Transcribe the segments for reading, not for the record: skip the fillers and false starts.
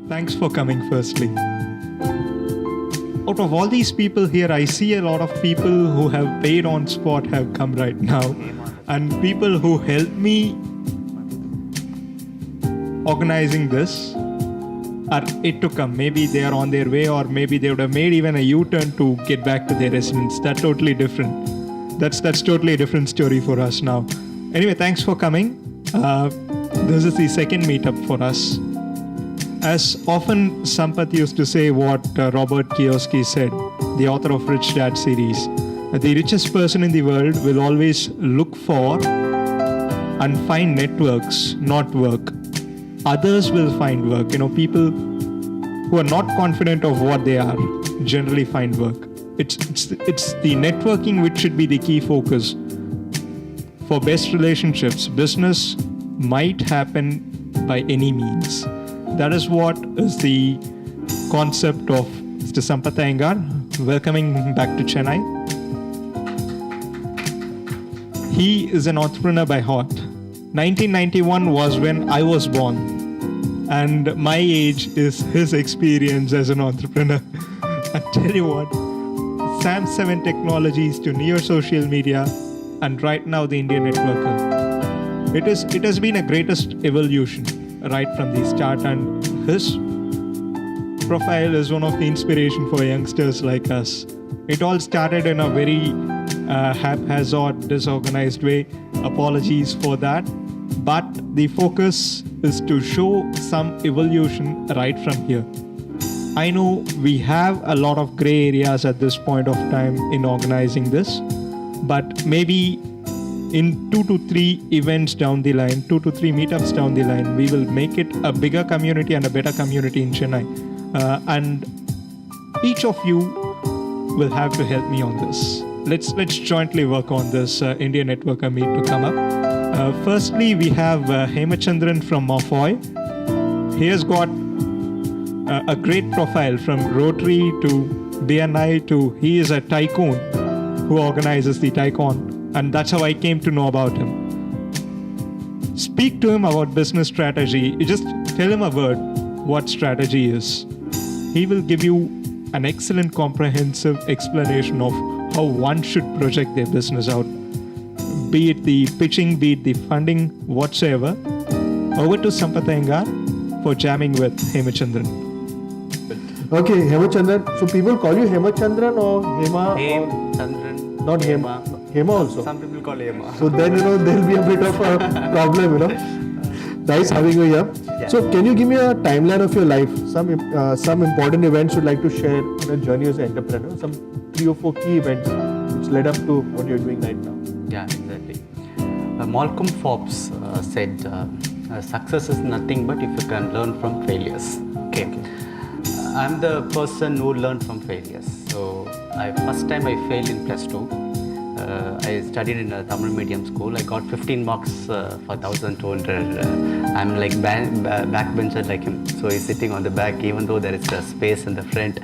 Thanks for coming, firstly. Out of all these people here, I see a lot of people who have paid on spot have come right now. And people who helped me organizing this are yet to come. Maybe they are on their way, or maybe they would have made even a U-turn to get back to their residence. That's totally different. That's totally a different story for us now. Anyway, thanks for coming. This is the second meetup for us. As often Sampath used to say what Robert Kiyosaki said, the author of Rich Dad series, the richest person in the world will always look for and find networks, not work. Others will find work. People who are not confident of what they are generally find work. It's the networking which should be the key focus. For best relationships, business might happen by any means. That is what is the concept of Mr. Sampath Iyengar. Welcoming him back to Chennai. He is an entrepreneur by heart. 1991 was when I was born, and my age is his experience as an entrepreneur. I tell you what, Sam 7 Technologies to Neo Social Media, and right now the Indian Networker. It has been a greatest evolution right from the start, and his profile is one of the inspiration for youngsters like us. It all started in a very haphazard, disorganized way. Apologies for that. But the focus is to show some evolution right from here. I know we have a lot of gray areas at this point of time in organizing this, but maybe in 2 to 3 events down the line, 2 to 3 meetups down the line, we will make it a bigger community and a better community in Chennai. And each of you will have to help me on this. Let's jointly work on this Indian Networker meet to come up. Firstly, we have Hemchandran from Mofoi. He has got a great profile from Rotary to BNI to he is a tycoon who organizes the Tycoon. And that's how I came to know about him. Speak to him about business strategy. You just tell him a word, what strategy is. He will give you an excellent comprehensive explanation of how one should project their business out. Be it the pitching, be it the funding, whatsoever. Over to Sampath Iyengar for jamming with Hemchandran. Okay, Hemchandran. So people call you Hemchandran or Hema? Hemchandran. Not Hema. Hema also. Some people call Hema. So then there'll be a bit of a problem. Nice having you here. Yeah. So can you give me a timeline of your life? Some important events you'd like to share on a journey as an entrepreneur. Some 3 or 4 key events which led up to what you're doing right now. Yeah, exactly. Malcolm Forbes said, "Success is nothing but if you can learn from failures." Okay. I'm the person who learned from failures. So first time I failed in +2. I studied in a Tamil medium school. I got 15 marks for 1,200. I'm like backbencher like him. So he's sitting on the back even though there is a space in the front.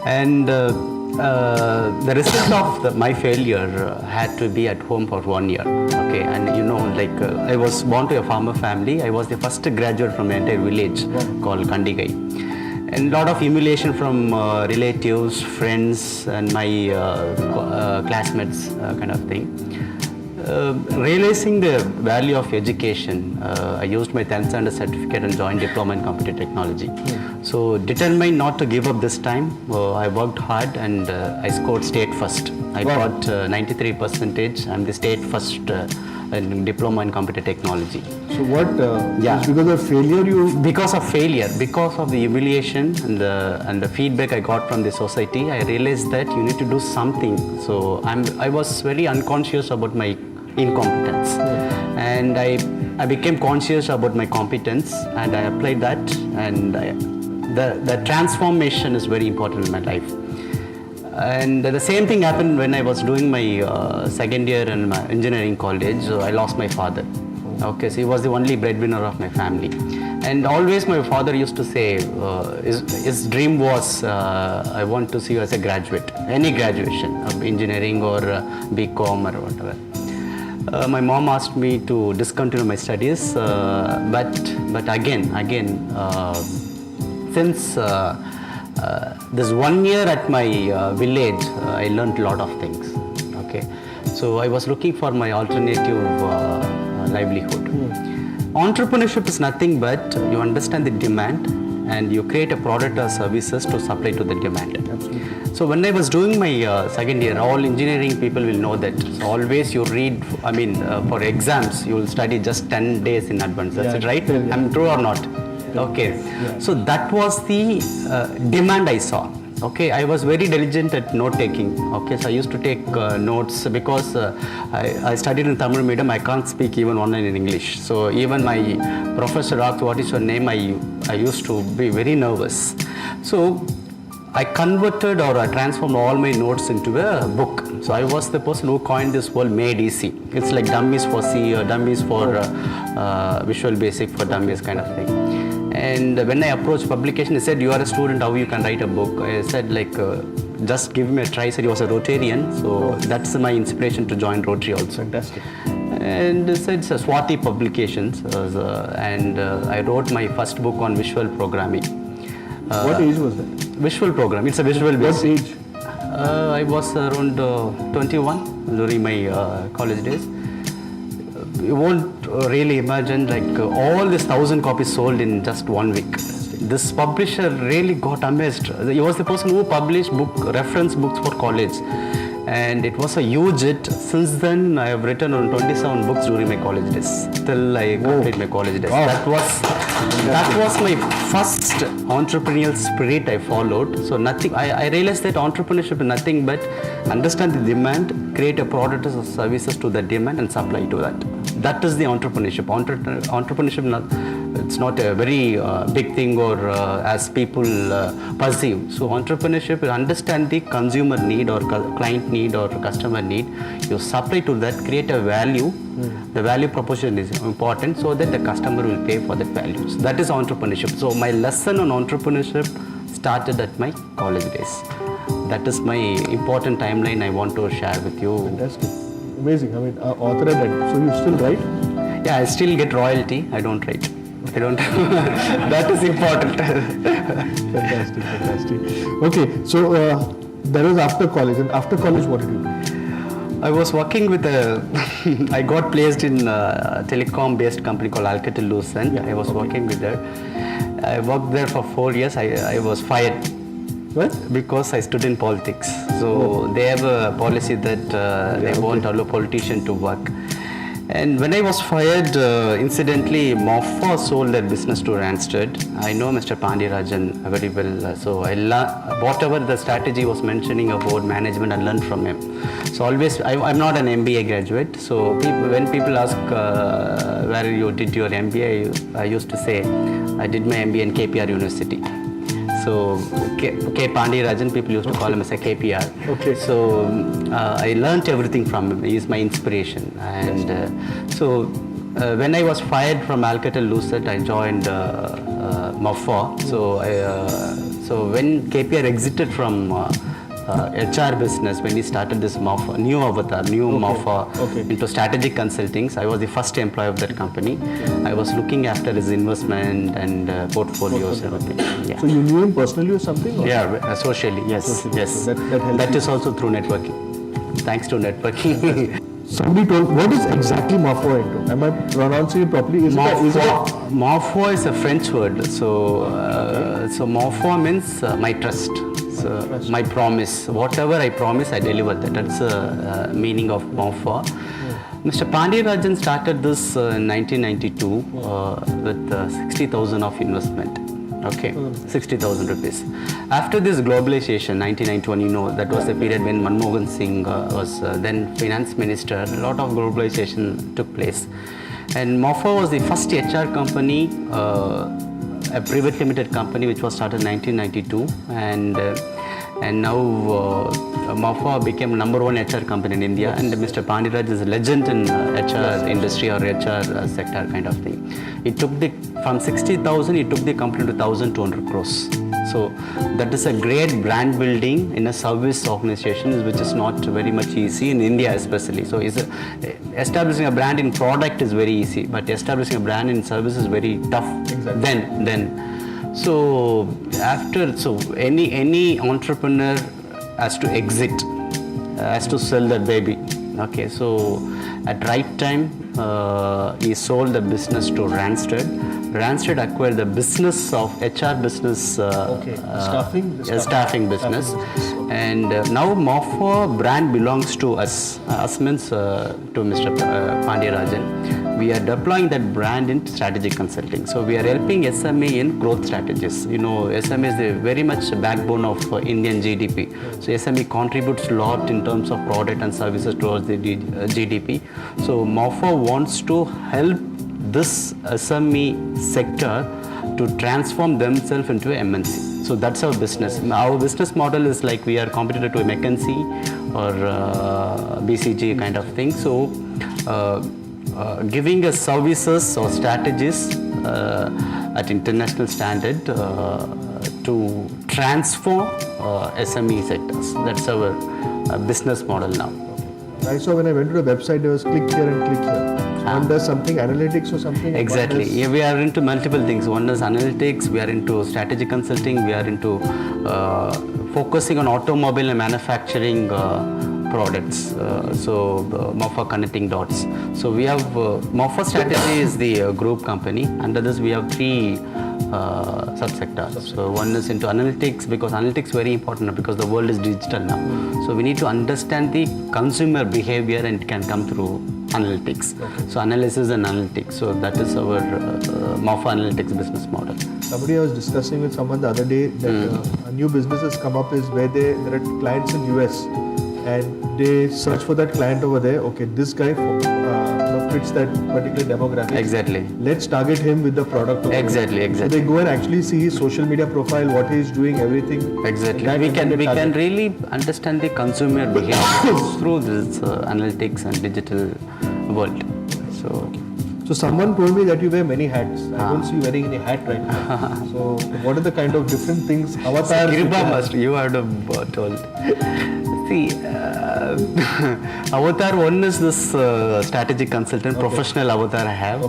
And the result of my failure had to be at home for 1 year. Okay, and I was born to a farmer family. I was the first graduate from an entire village called Kandigai. And a lot of humiliation from relatives, friends, and my classmates, kind of thing. Realizing the value of education, I used my 10th standard certificate and joined diploma in computer technology. So determined not to give up this time, I worked hard and I scored state first. I got 93%. I'm the state first in diploma in computer technology. So what? Because of failure Because of failure, because of the humiliation and the feedback I got from the society, I realized that you need to do something. So I was very unconscious about my incompetence, and I became conscious about my competence, and I applied that, and the transformation is very important in my life. And the same thing happened when I was doing my second year in my engineering college. So I lost my father. Okay, so he was the only breadwinner of my family. And always my father used to say, his dream was, I want to see you as a graduate, any graduation of engineering or BCom or whatever. My mom asked me to discontinue my studies, but again, since this 1 year at my village, I learned a lot of things. Okay, so I was looking for my alternative livelihood. Entrepreneurship is nothing but you understand the demand and you create a product or services to supply to the demand. Absolutely. So when I was doing my second year, all engineering people will know that. So always you read, for exams, you will study just 10 days in advance. That's it, right? Yeah. I'm true or not? Okay. Yeah. So that was the demand I saw. Okay, I was very diligent at note taking. Okay, so I used to take notes because I studied in Tamil medium. I can't speak even one line in English. So even my professor asked, "What is your name?" I used to be very nervous. So I converted or I transformed all my notes into a book. So I was the person who coined this word made easy. It's like dummies for C or dummies for Visual Basic for dummies kind of thing. And when I approached publication, he said, "You are a student, how you can write a book?" I said, just give me a try. He said he was a Rotarian, so that's my inspiration to join Rotary also. Fantastic. And he said it's a Swati Publications, and I wrote my first book on visual programming. What age was that? Visual program. It's a visual What basic. age? I was around 21 during my college days. You won't really imagine all these 1,000 copies sold in just 1 week. This publisher really got amazed. He was the person who published reference books for college. And it was a huge hit. Since then, I have written on 27 books during my college days. Till I complete my college days. Wow. That was my first entrepreneurial spirit I followed. So nothing. I realized that entrepreneurship is nothing but understand the demand, create a product or services to the demand, and supply to that. That is the entrepreneurship. Entrepreneurship. It's not a very big thing or as people perceive. So entrepreneurship is understand the consumer need or client need or customer need. You supply to that, create a value. The value proposition is important so that the customer will pay for that value. So that is entrepreneurship. So my lesson on entrepreneurship started at my college days. That is my important timeline I want to share with you. Fantastic. Amazing. I mean, author at that. So you still write? Yeah, I still get royalty. I don't write. I don't. That is important. Fantastic. Okay, so that was after college. And after college, what did you do? I was working with I got placed in a telecom-based company called Alcatel-Lucent. Yeah. I was working with there. I worked there for 4 years. I was fired. What? Because I stood in politics. So they have a policy that they won't allow politicians to work. And when I was fired, incidentally, Moffa sold their business to Randstad. I know Mr. Pandirajan very well. So whatever the strategy was mentioning about management, I learned from him. So always, I'm not an MBA graduate. So when people ask where you did your MBA, I used to say I did my MBA in KPR University. So K. Pandirajan, people used to call him as a KPR. Okay. So I learned everything from him. He is my inspiration. And when I was fired from Alcatel-Lucent, I joined Moffa. So when KPR exited from HR business, when he started this Moffa, new Moffa into strategic consulting, I was the first employee of that company. I was looking after his investment and portfolios and everything. Yeah. So you knew him personally or something? Or? Yeah, socially, yes. Socially. Yes. So that helped That you. is also through networking. Thanks to networking. Somebody told, what is exactly Moffa into? Am I pronouncing it properly? Moffa is a French word. So Moffa means my trust. So my promise. Whatever I promise, I deliver that. That's the meaning of Moffa. Mr. Pandirajan started this in 1992 with 60,000 of investment. Okay, 60,000 rupees. After this globalization, 1991, you know, that was the period when Manmohan Singh was then finance minister. A lot of globalization took place. And Moffa was the first HR company, a private limited company which was started in 1992. And now Moffa became #1 HR company in India, and Mr. Pandiraj is a legend in HR industry or HR sector kind of thing. It took from 60,000, it took the company to 1,200 crores. So that is a great brand building in a service organization, which is not very much easy in India especially. So establishing a brand in product is very easy, but establishing a brand in service is very tough. Exactly. Then so any entrepreneur has to exit, has to sell that baby. Okay, so at right time he sold the business to Randstad. Randstad acquired the business of HR business, staffing business, and now Moffa brand belongs to us. Us means to Mr. Pandiyarajan. We are deploying that brand in strategic consulting. So we are helping SME in growth strategies. You know, SME is very much the backbone of Indian GDP. So SME contributes a lot in terms of product and services towards the GDP. So Moffa wants to help this SME sector to transform themselves into a MNC. So that's our business. Our business model is like we are competitor to a McKinsey or BCG kind of thing. So giving us services or strategies at international standard to transform SME sectors. That's our business model now. I saw when I went to the website, there was click here and click here. One does something analytics or something. Exactly. Yeah, we are into multiple things. One is analytics. We are into strategic consulting. We are into focusing on automobile and manufacturing products. Moffa connecting dots. So we have Moffa Strategy is the group company. Under this, we have three subsectors. So one is into analytics, because analytics is very important because the world is digital now. So we need to understand the consumer behavior, and it can come through analytics. So analysis and analytics. So that is our Moffa Analytics business model. Somebody I was discussing with someone the other day that a new business has come up is where there are clients in US and they search for that client over there. Okay, this guy fits that particular demographic. Exactly. Let's target him with the product. Exactly. So they go and actually see his social media profile, what he is doing, everything. Exactly. We can really understand the consumer behavior through this analytics and digital world. So someone told me that you wear many hats. I don't see you wearing any hat right now. So what are the kind of different things? Avatars. You have told. See, avatar one is this strategic consultant, professional avatar I have.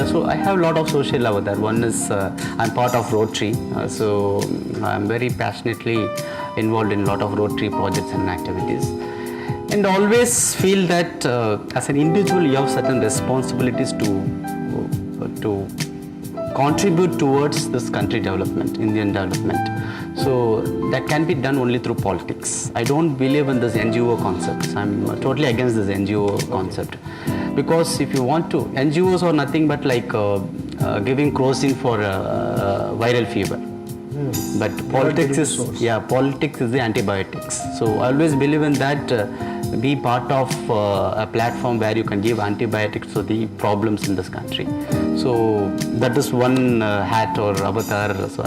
So I have a lot of social avatar. One is I'm part of Rotary, so I'm very passionately involved in a lot of Rotary projects and activities. And always feel that as an individual you have certain responsibilities to contribute towards this country development, Indian development. So that can be done only through politics. I don't believe in this NGO concept. I'm totally against this NGO concept. Because if you want to, NGOs are nothing but like giving kerosene for viral fever. But politics is the antibiotics. So I always believe in that. Be part of a platform where you can give antibiotics to the problems in this country. So that is one hat or avatar. So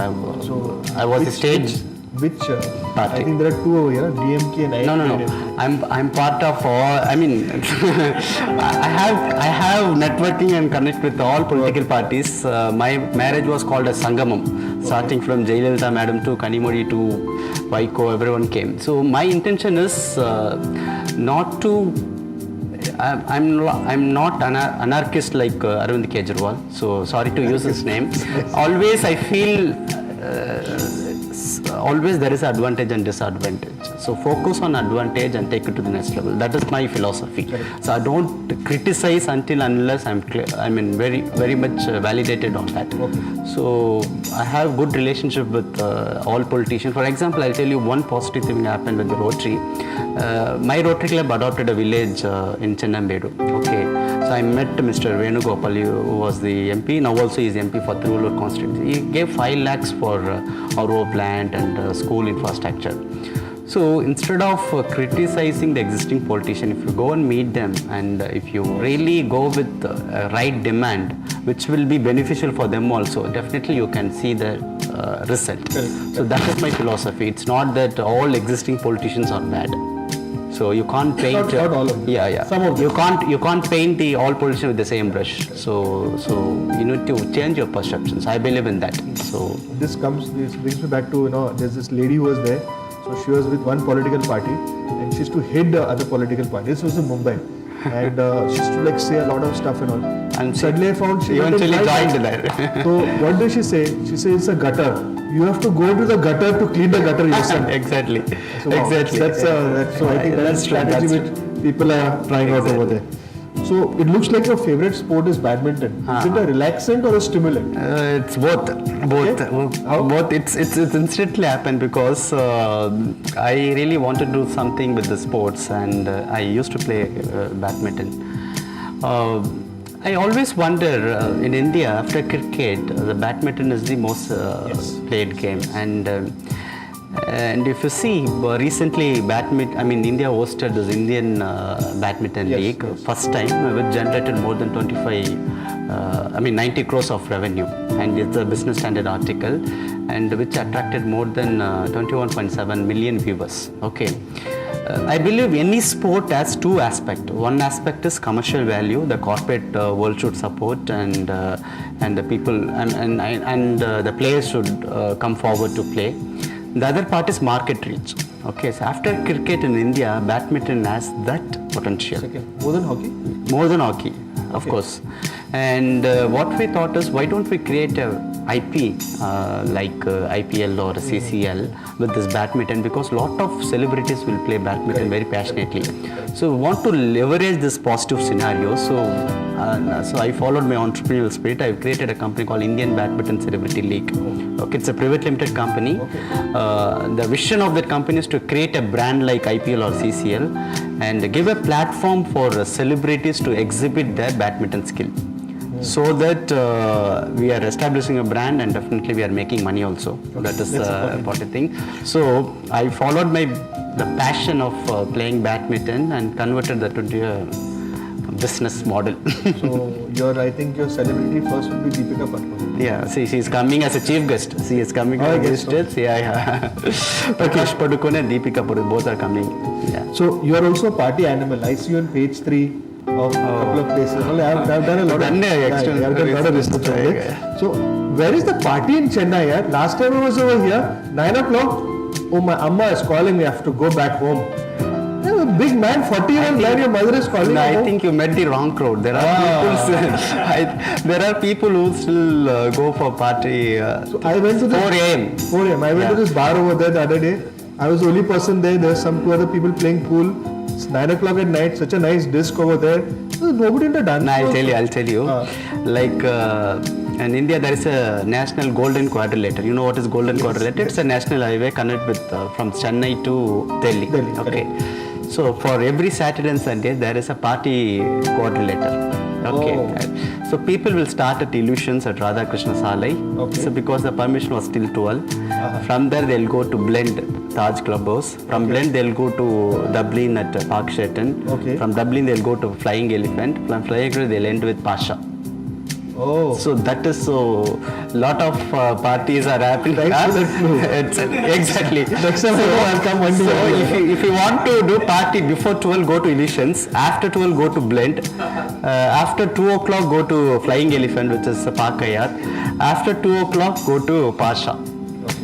I was a stage. Which party? I think there are two over here, DMK and IMK. No. I'm part of all. I mean, I have networking and connect with all political parties. My marriage was called a Sangamam, starting from Jayalalitha Madam to Kanimodi to Vaiko, everyone came. So my intention is not to. I'm not anarchist like Arvind Kejriwal. So sorry to use his name. Always I feel. Always there is advantage and disadvantage. So focus on advantage and take it to the next level. That is my philosophy. So I don't criticize until unless I'm very, very much validated on that. So I have good relationship with all politicians. For example, I'll tell you one positive thing happened with the Rotary. My Rotary Club adopted a village in Chennambedu. So I met Mr. Venugopal, who was the MP. Now also he is MP for Tiruvallur constituency. He gave 5 lakhs for RO plant and school infrastructure. So instead of criticizing the existing politician, if you go and meet them and if you really go with the right demand, which will be beneficial for them also, definitely you can see the result. So that is my philosophy. It's not that all existing politicians are bad. So you can't paint. Not all of them. Yeah. Some of them. You can't paint the all politicians with the same brush. So you need to change your perceptions. I believe in that. So This brings me back to, there's this lady who was there. So she was with one political party and she used to hate the other political party. This was in Mumbai. And she used to say a lot of stuff and all. And suddenly I found she eventually got joined there. So what does she say? She says it's a gutter. You have to go to the gutter to clean the gutter yourself. Exactly. So, wow, Exactly. So I think that's a strategy which people are trying out over there. So it looks like your favorite sport is badminton. Is it a relaxant or a stimulant? It's both. How? Both. It's instantly happened because I really want to do something with the sports, and I used to play badminton. I always wonder in India after cricket, the badminton is the most played game, and if you see recently India hosted this Indian badminton league first time, which generated more than 90 crores of revenue, and it's a Business Standard article, and which attracted more than 21.7 million viewers. Okay. I believe any sport has two aspects. One aspect is commercial value, the corporate world should support, and the people and the players should come forward to play. The other part is market reach. Okay, so after cricket in India, badminton has that potential. More than hockey? More than hockey, of course. And what we thought is, why don't we create a IP like IPL or CCL with this badminton, because lot of celebrities will play badminton very passionately. So we want to leverage this positive scenario. So I followed my entrepreneurial spirit. I've created a company called Indian Badminton Celebrity League. Okay, it's a private limited company. The vision of that company is to create a brand like IPL or CCL and give a platform for celebrities to exhibit their badminton skill. So that we are establishing a brand, and definitely we are making money also. That is the important thing. So I followed the passion of playing badminton and converted that into a business model. So I think your celebrity first will be Deepika Padukone. Yeah, see, she's coming as a chief guest. She is coming as a guest. So. Yeah. Prakash Padukone and Deepika Padukone, both are coming. Yeah. So you are also a party animal. I see you on page 3 of a couple of places. I've done a lot of research on it. So where is the party in Chennai? Yeah? Last time I was over here, 9 o'clock. Oh, my amma is calling me. I have to go back home. I'm a big man, 40-year-old man. Your mother is calling. No, I think you met the wrong crowd. There are people who still go for party. So I went to 4 a.m. 4 a.m. I went to this bar over there the other day. I was the only person there. There's some 2 other people playing pool. It's 9 o'clock at night. Such a nice disc over there. There's nobody in the dance. No, I'll tell you. Like in India, there is a national golden quadrilateral. You know what is golden quadrilateral? It's a national highway connected with from Chennai to Delhi. Okay. So for every Saturday and Sunday, there is a party quadrilateral. Okay. Oh. So people will start at Illusions at Radha Krishna Salai. Okay. So because the permission was still 12, from there they'll go to Blend Taj Clubhouse. From Blend they'll go to Dublin at Park Sheraton. Okay. From Dublin they'll go to Flying Elephant. From Flying Elephant they'll end with Pasha. Oh. So that is lot of parties are happening. Exactly. Next time I'll come one day. So if you want to do party before 12, go to Illusions. After 12, go to Blend. After 2 o'clock, go to Flying Elephant, which is Park Hayat. After 2 o'clock, go to Pasha.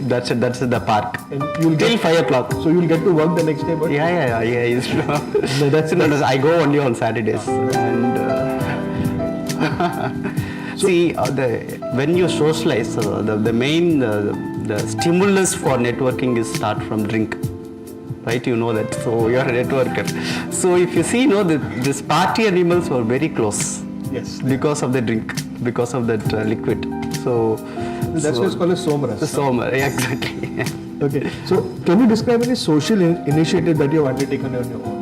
That's it. That's the park. And you'll Till 5 o'clock. So you'll get to work the next day, but Yeah. It's true. No, that's I go only on Saturdays. And see, when you socialize, the main the stimulus for networking is start from drink. Right, you know that. So you're a networker. So if you see, this party animals were very close. Yes. Because of the drink, because of that liquid. So that's why it's called a Somras. The Somar, exactly. Okay. So can you describe any social initiative that you have undertaken on your own?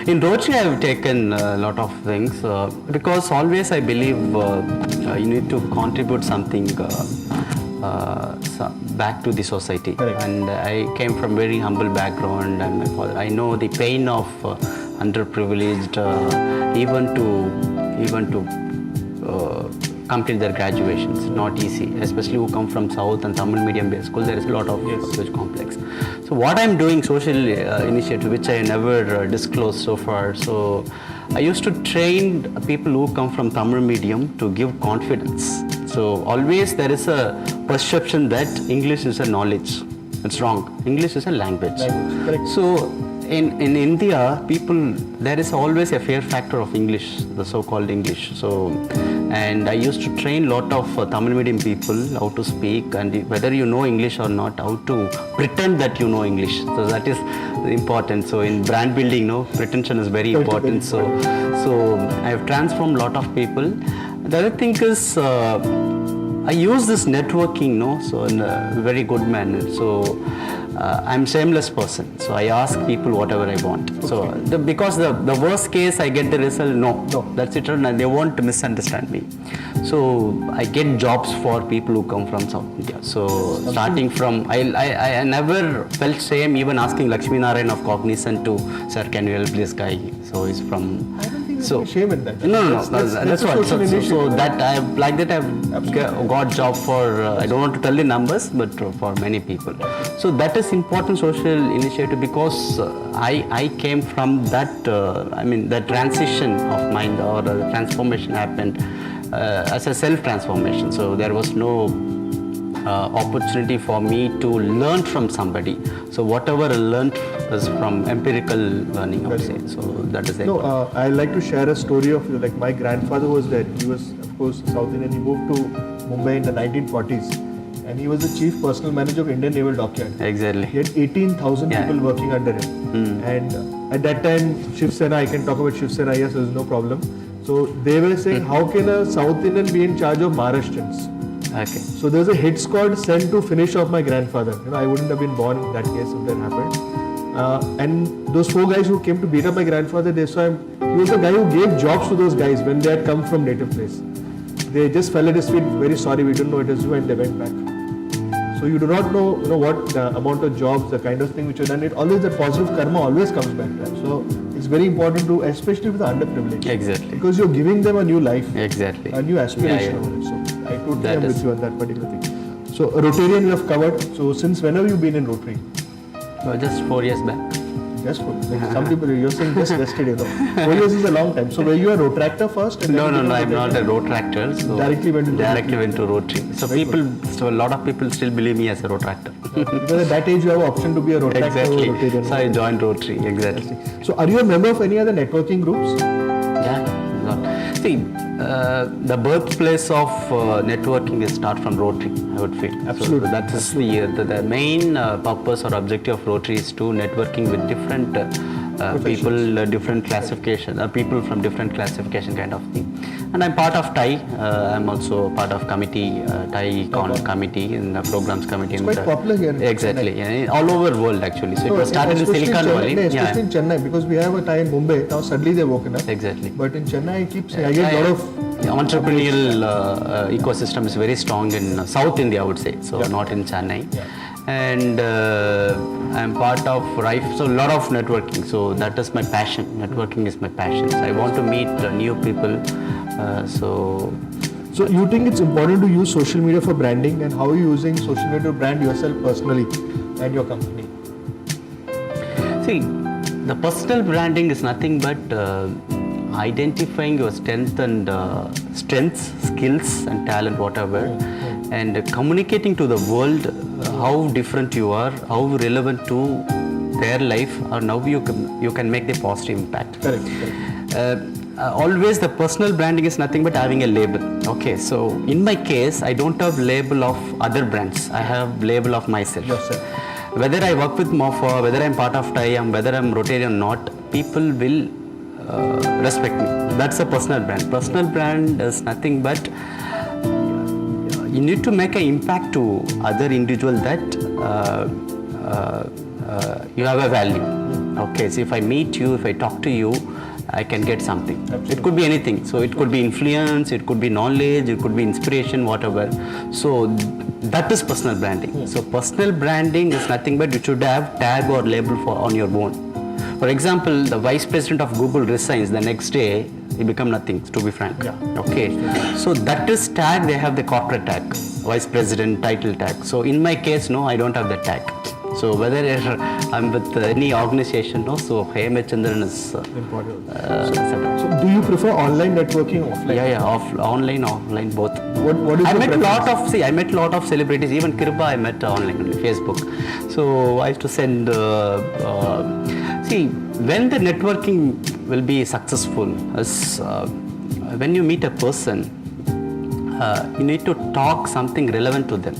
In Rotary, I have taken a lot of things because always I believe you need to contribute something back to the society. Correct. And I came from very humble background, and my father, I know the pain of underprivileged even to complete their graduations. Not easy, especially who come from South and Tamil medium based school. There is a lot of huge complex. So what I'm doing, social initiative, which I never disclosed so far. So I used to train people who come from Tamil medium to give confidence. So always there is a perception that English is a knowledge. It's wrong. English is a language. Correct. So in India, there is always a fear factor of English, the so-called English. So, and I used to train lot of Tamil medium people how to speak, and whether you know English or not, how to pretend that you know English. So that is important. So in brand building, pretension is very important. So I have transformed lot of people. The other thing is, I use this networking, so in a very good manner. So I'm shameless person. So I ask people whatever I want. Okay. So because the worst case, I get the result, no, that's it, and they won't misunderstand me. So I get jobs for people who come from South India. So starting from, I never felt shame even asking Lakshmi Narayan of Cognizant to, sir, can you help this guy? So he's from... So shame in that. No. That's what. So that I've got job for. I don't want to tell the numbers, but for many people. So that is important social initiative because I came from that. The transition of mind or the transformation happened as a self transformation. So there was no opportunity for me to learn from somebody. So whatever I learned is from empirical learning, I would say. So that is it. No, I like to share a story of like my grandfather was there. He was, of course, South Indian. He moved to Mumbai in the 1940s, and he was the chief personal manager of Indian Naval Dockyard. Exactly. He had 18,000 people working under him. And at that time, Shiv Sena, I can talk about Shiv Sena, yes, there's no problem. So they were saying, how can a South Indian be in charge of Maharashtrians? Okay. So there was a hit squad sent to finish off my grandfather. I wouldn't have been born in that case if that happened. And those 4 guys who came to beat up my grandfather, they saw him. He was the guy who gave jobs to those guys when they had come from native place. They just fell at his feet, very sorry, we didn't know it is you, and they went back. So you do not know, what the amount of jobs, the kind of thing which you done. It always, the positive karma always comes back. Right? So it's very important to, especially with the underprivileged. Exactly. Because you're giving them a new life. Exactly. A new aspiration. Yeah. So I totally am with you on that particular thing. So Rotarian we have covered. So since when have you been in Rotary? Just 4 years back. Just for, like some people, you're saying just yesterday. 4 years is a long time. So were you a Rotractor first? And No, I'm not a Rotractor. So Directly went to Rotary. So a lot of people still believe me as a Rotractor. Because at that age you have option to be a Rotractor Exactly. or Rotarian. So I joined Rotary. Exactly. So are you a member of any other networking groups? Yeah. See, the birthplace of networking is start from Rotary, I would feel. Absolutely. So that is the main purpose or objective of Rotary is to networking with different people, different classification, people from different classification kind of thing. And I'm part of TIE. I'm also part of committee, TIE committee in the programs committee. It's quite popular here. Exactly. Yeah, all over world actually. So it was started in Silicon Valley. Especially in Chennai, because we have a tie in Mumbai. Now suddenly they've woken up. Exactly. But in Chennai, I keep saying, I get a lot of... The entrepreneurial ecosystem is very strong in South India, I would say. So not in Chennai. Yeah. And I'm part of RIFE, so a lot of networking. So that is my passion. Networking is my passion. So I want to meet new people. So you think it's important to use social media for branding, and how are you using social media to brand yourself personally and your company? See, the personal branding is nothing but identifying your strengths, skills and talent, whatever, and communicating to the world how different you are, how relevant to their life, or how you can make the positive impact. Correct. Always the personal branding is nothing but having a label. Okay, so in my case, I don't have label of other brands. I have label of myself. Yes, sir. Whether I work with MOFA, whether I'm part of TIE, whether I'm Rotarian or not, people will respect me. That's a personal brand. Personal brand is nothing but you need to make an impact to other individual that you have a value. Okay, so if I meet you, if I talk to you, I can get something. Absolutely. It could be anything. So it could be influence, it could be knowledge, it could be inspiration, whatever. So that is personal branding. Yeah. So personal branding is nothing but you should have tag or label on your own. For example, the vice president of Google resigns, the next day he become nothing, to be frank. Yeah. Okay. So that is tag, they have the corporate tag, vice president title tag. So in my case, no, I don't have the tag. So whether I'm with any organization, no, so Hemchandran is Important. separate. So do you prefer online networking or offline? Yeah, online, offline, both. What is I your met preference? I met lot of celebrities. Even Kirpa, I met online on Facebook. So I used to send. When the networking will be successful, is when you meet a person, you need to talk something relevant to them.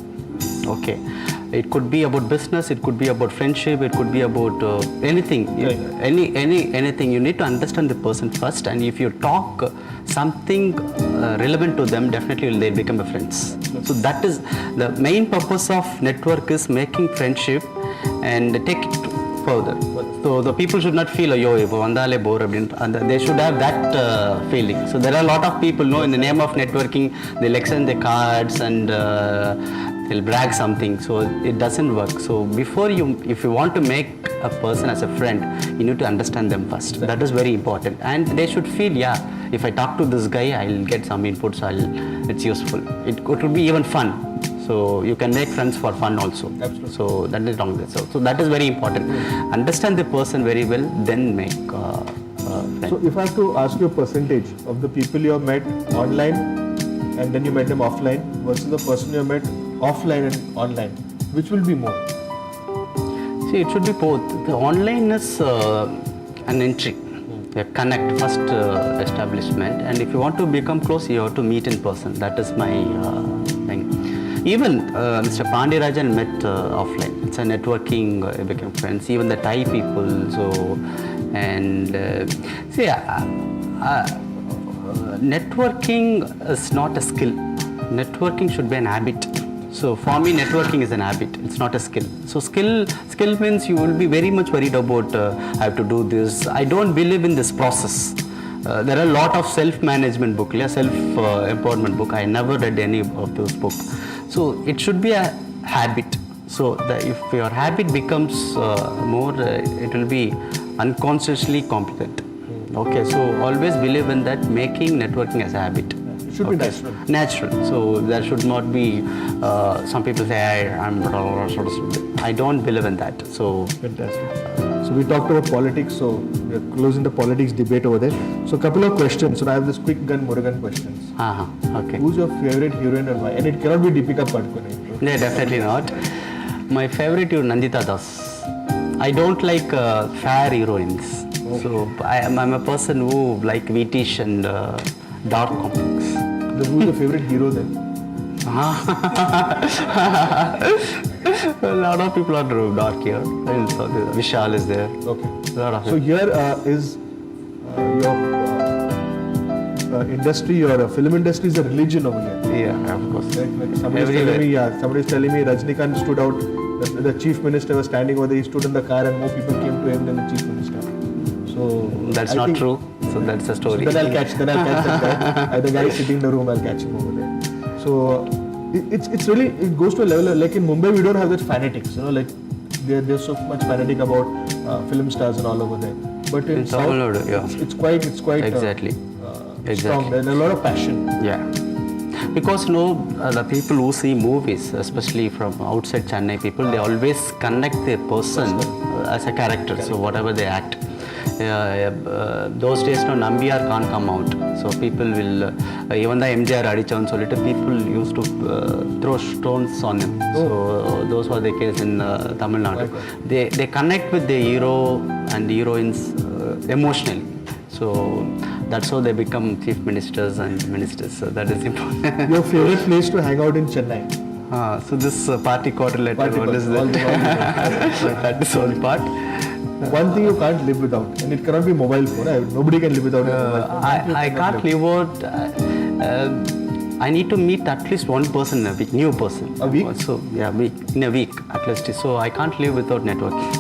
Okay. It could be about business, it could be about friendship, it could be about anything. Anything. You need to understand the person first, and if you talk something relevant to them, definitely they become a friends. So that is the main purpose of network, is making friendship and take it further. So the people should not feel vandale bore, and they should have that feeling. So there are a lot of people, in the name of networking, they'll extend their cards and they'll brag something. So it doesn't work. So if you want to make a person as a friend, you need to understand them first. That is very important. And they should feel, if I talk to this guy, I'll get some inputs. It's useful. It will be even fun. So you can make friends for fun also. Absolutely. So that is wrong. So that is very important. Understand the person very well, then make friends. So if I have to ask you a percentage of the people you have met online and then you met them offline versus the person you have met offline and online, which will be more? See, it should be both. The online is an entry, a connect, first establishment, and if you want to become close, you have to meet in person. That is my thing. Even Mr. Pandirajan met offline. It's a networking, became friends. Even the Thai people. So, and networking is not a skill. Networking should be an habit. So for me, networking is an habit. It's not a skill. So skill means you will be very much worried about I have to do this. I don't believe in this process. There are a lot of self-management book, self-empowerment book. I never read any of those books. So it should be a habit. So if your habit becomes more, it will be unconsciously competent. Okay, so always believe in that, making networking as a habit. It should be natural. Natural. So there should not be, some people say, I don't believe in that. So Fantastic. So we talked about politics, so we are closing the politics debate over there. So a couple of questions. So I have this quick gun, Murugan questions. Okay. Who's your favorite heroine and why? And it cannot be Deepika Padukone. No, definitely not. My favorite is Nandita Das. I don't like fair heroines. Okay. So I'm a person who like wheatish and dark comics. Who's your favorite hero then? A lot of people are dark here. So Vishal is there. Okay. A lot of So here is your industry, your film industry is a religion over here. Yeah, of course. Like somebody's telling me Rajnikant stood out, the chief minister was standing over there, he stood in the car and more people came to him than the chief minister. So that's I not think- true. So that's a story. So then I'll catch that guy. The guy sitting in the room, I'll catch him over there. So it's really, it goes to a level like in Mumbai we don't have that fanatics, like there's so much fanatic about film stars and all over there. But in South, Tamil Nadu, yeah. it's quite Exactly. strong. There's a lot of passion. Yeah. Because the people who see movies, especially from outside Chennai people, they always connect the person as a character. So whatever they act. Those days Nambiyar can't come out. So people will, even the MJR Adichan solita, people used to throw stones on him. So those were the case in Tamil Nadu. They connect with the hero and the heroines emotionally. So that's how they become chief ministers and ministers. So that is important. Your favorite place to hang out in Chennai? So this party quarter letter, what is all that? That is one part. One thing you can't live without, and it cannot be mobile phone. Nobody can live without a mobile phone. I can't live out. I need to meet at least one person in a week, new person. A week? So yeah, in a week at least. So I can't live without networking.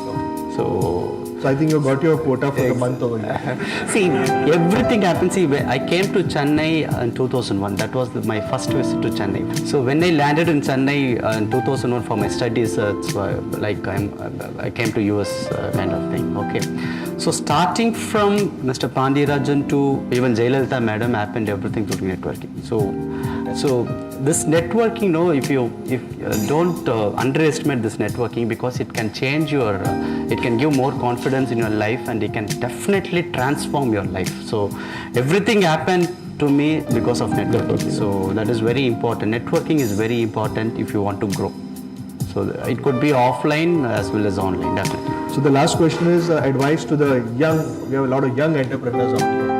So I think you got your quota for the month over here. See, everything happens. See, I came to Chennai in 2001. That was my first visit to Chennai. So when I landed in Chennai in 2001 for my studies, it's like I came to US kind of thing. Okay. So starting from Mr. Pandirajan to even Jayalalitha Madam happened everything through networking. So So this networking, if you don't underestimate this networking, because it can change your, it can give more confidence in your life, and it can definitely transform your life. So everything happened to me because of networking. So that is very important. Networking is very important if you want to grow. So it could be offline as well as online, definitely. So the last question is advice to the young. We have a lot of young entrepreneurs out here,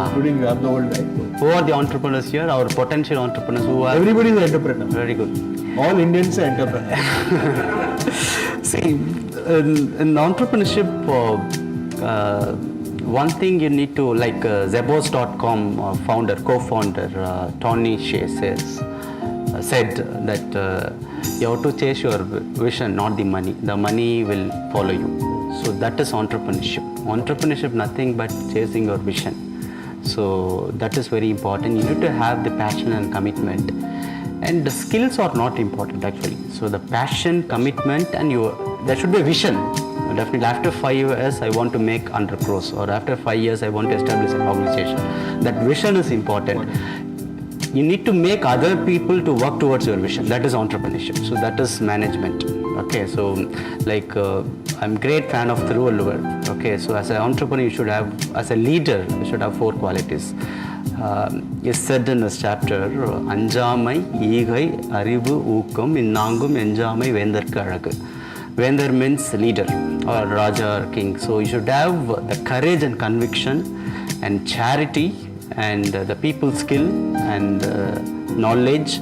including you. I'm the old guy. Who are the entrepreneurs here? Our potential entrepreneurs who are Everybody is an entrepreneur. very good. All Indians are entrepreneurs. See, in entrepreneurship, one thing you need to, like Zebos.com co-founder Tony Shea said that you have to chase your vision, not the money. The money will follow you. So that is entrepreneurship. Entrepreneurship, nothing but chasing your vision. So that is very important. You need to have the passion and commitment. And the skills are not important actually. So the passion, commitment, and there should be a vision. Definitely after 5 years I want to make 100 crores, or after 5 years I want to establish an organization. That vision is important. You need to make other people to work towards your vision. That is entrepreneurship. So that is management. Okay, so like I'm great fan of Thiruvalluvar. Okay, so as an entrepreneur you should have, as a leader you should have 4 qualities. Is said in this chapter, Anjamai, Igai, Arivu, Ukam, Innangum, Enjamai, Vendarku Alagu. Vendar means leader or Raja or king. So you should have the courage and conviction and charity and the people skill and knowledge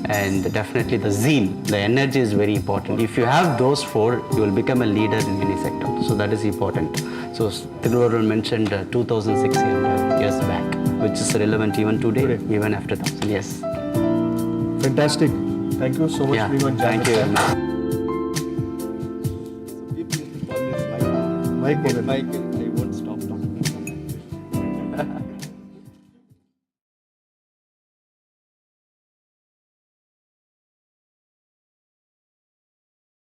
and definitely the zeal. The energy is very important. If you have those 4, you will become a leader in any sector. So that is important. So Thiruvalluvar mentioned 2,600 years back, which is relevant even today, even after 1,000 years. Fantastic. Thank you so much for being on Jam. Thank you very much. Mike.